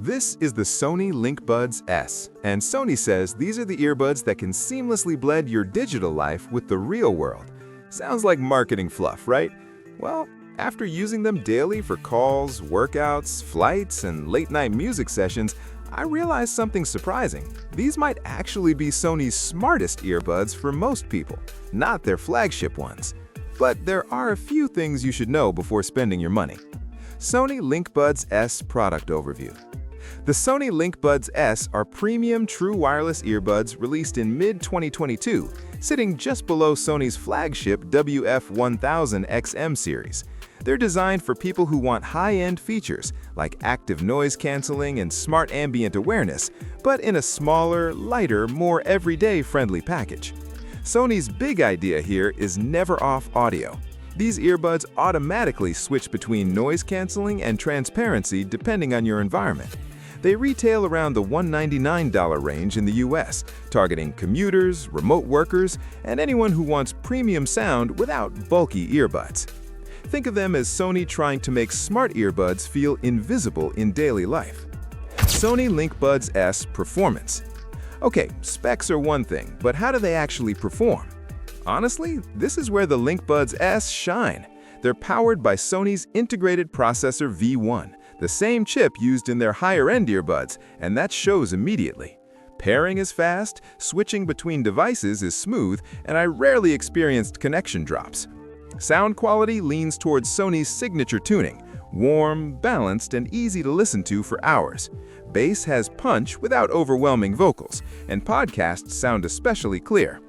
This is the Sony LinkBuds S, and Sony says these are the earbuds that can seamlessly blend your digital life with the real world. Sounds like marketing fluff, right? Well, after using them daily for calls, workouts, flights, and late-night music sessions, I realized something surprising. These might actually be Sony's smartest earbuds for most people, not their flagship ones. But there are a few things you should know before spending your money. Sony LinkBuds S product overview. The Sony LinkBuds S are premium true wireless earbuds released in mid-2022, sitting just below Sony's flagship WF-1000 XM series. They're designed for people who want high-end features like active noise canceling and smart ambient awareness, but in a smaller, lighter, more everyday-friendly package. Sony's big idea here is never-off audio. These earbuds automatically switch between noise canceling and transparency depending on your environment. They retail around the $199 range in the US, targeting commuters, remote workers, and anyone who wants premium sound without bulky earbuds. Think of them as Sony trying to make smart earbuds feel invisible in daily life. Sony LinkBuds S Performance. Okay, specs are one thing, but how do they actually perform? Honestly, this is where the LinkBuds S shine. They're powered by Sony's integrated processor V1, the same chip used in their higher-end earbuds, and that shows immediately. Pairing is fast, switching between devices is smooth, and I rarely experienced connection drops. Sound quality leans towards Sony's signature tuning, warm, balanced, and easy to listen to for hours. Bass has punch without overwhelming vocals, and podcasts sound especially clear.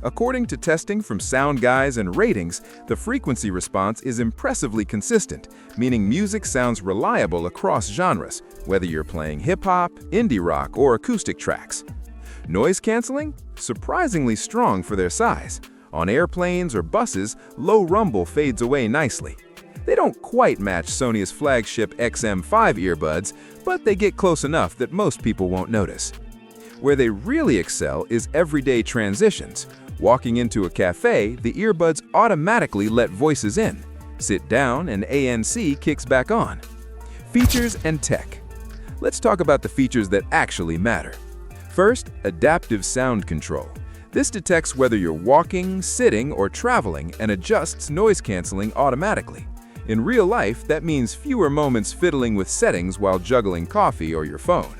According to testing from Sound Guys and ratings, the frequency response is impressively consistent, meaning music sounds reliable across genres, whether you're playing hip-hop, indie rock, or acoustic tracks. Noise canceling? Surprisingly strong for their size. On airplanes or buses, low rumble fades away nicely. They don't quite match Sony's flagship XM5 earbuds, but they get close enough that most people won't notice. Where they really excel is everyday transitions. Walking into a cafe, the earbuds automatically let voices in. Sit down and ANC kicks back on. Features and tech. Let's talk about the features that actually matter. First, adaptive sound control. This detects whether you're walking, sitting, or traveling and adjusts noise canceling automatically. In real life, that means fewer moments fiddling with settings while juggling coffee or your phone.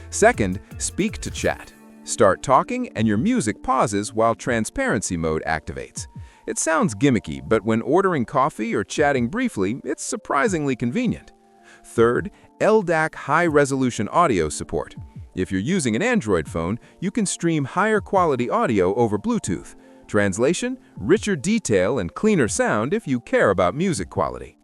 Second, speak to chat. Start talking and your music pauses while transparency mode activates. It sounds gimmicky, but when ordering coffee or chatting briefly, it's surprisingly convenient. Third, LDAC high-resolution audio support. If you're using an Android phone, you can stream higher quality audio over Bluetooth. Translation, richer detail and cleaner sound if you care about music quality.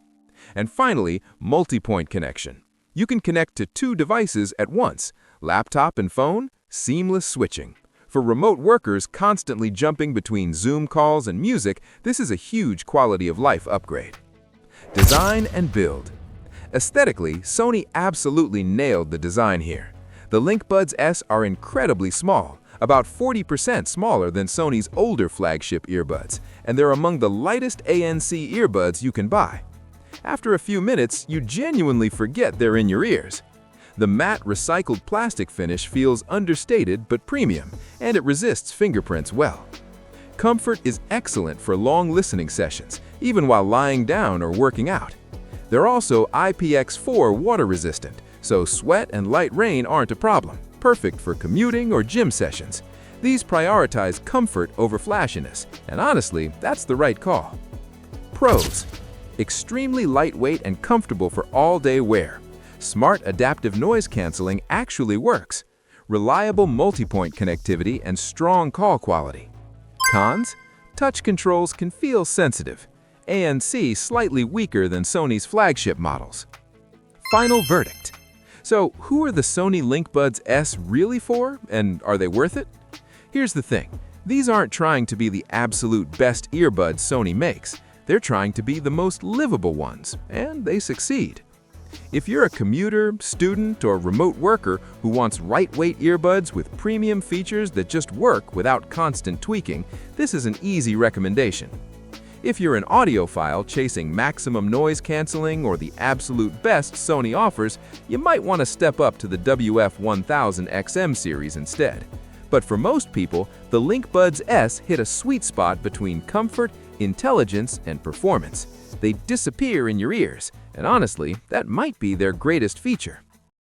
And finally, multipoint connection. You can connect to two devices at once, laptop and phone, seamless switching. For remote workers constantly jumping between Zoom calls and music, this is a huge quality of life upgrade. Design and build. Aesthetically, Sony absolutely nailed the design here. The LinkBuds S are incredibly small, about 40% smaller than Sony's older flagship earbuds, and they're among the lightest ANC earbuds you can buy. After a few minutes, you genuinely forget they're in your ears. The matte recycled plastic finish feels understated but premium, and it resists fingerprints well. Comfort is excellent for long listening sessions, even while lying down or working out. They're also IPX4 water resistant, so sweat and light rain aren't a problem, perfect for commuting or gym sessions. These prioritize comfort over flashiness, and honestly, that's the right call. Pros: extremely lightweight and comfortable for all-day wear. Smart adaptive noise canceling actually works. Reliable multipoint connectivity and strong call quality. Cons: touch controls can feel sensitive. ANC slightly weaker than Sony's flagship models. Final verdict. So, who are the Sony LinkBuds S really for, and are they worth it? Here's the thing. These aren't trying to be the absolute best earbuds Sony makes. They're trying to be the most livable ones, and they succeed. If you're a commuter, student, or remote worker who wants lightweight earbuds with premium features that just work without constant tweaking, this is an easy recommendation. If you're an audiophile chasing maximum noise canceling or the absolute best Sony offers, you might want to step up to the WF-1000 XM series instead. But for most people, the LinkBuds S hit a sweet spot between comfort, intelligence, and performance. They disappear in your ears, and honestly, that might be their greatest feature.